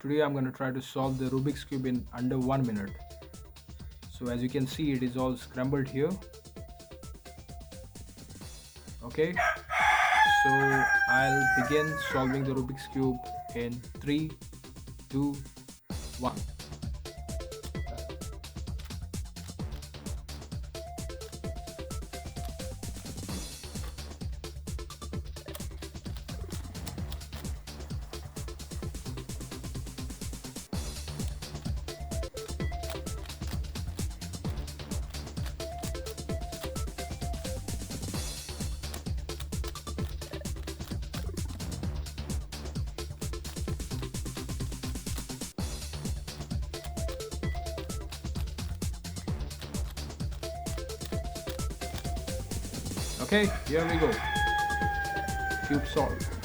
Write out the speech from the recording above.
Today I'm going to try to solve the Rubik's Cube in under 1 minute. So as you can see, it is all scrambled here. Okay, so I'll begin solving the Rubik's Cube in 3, 2, 1. Okay, here we go. Cube solved.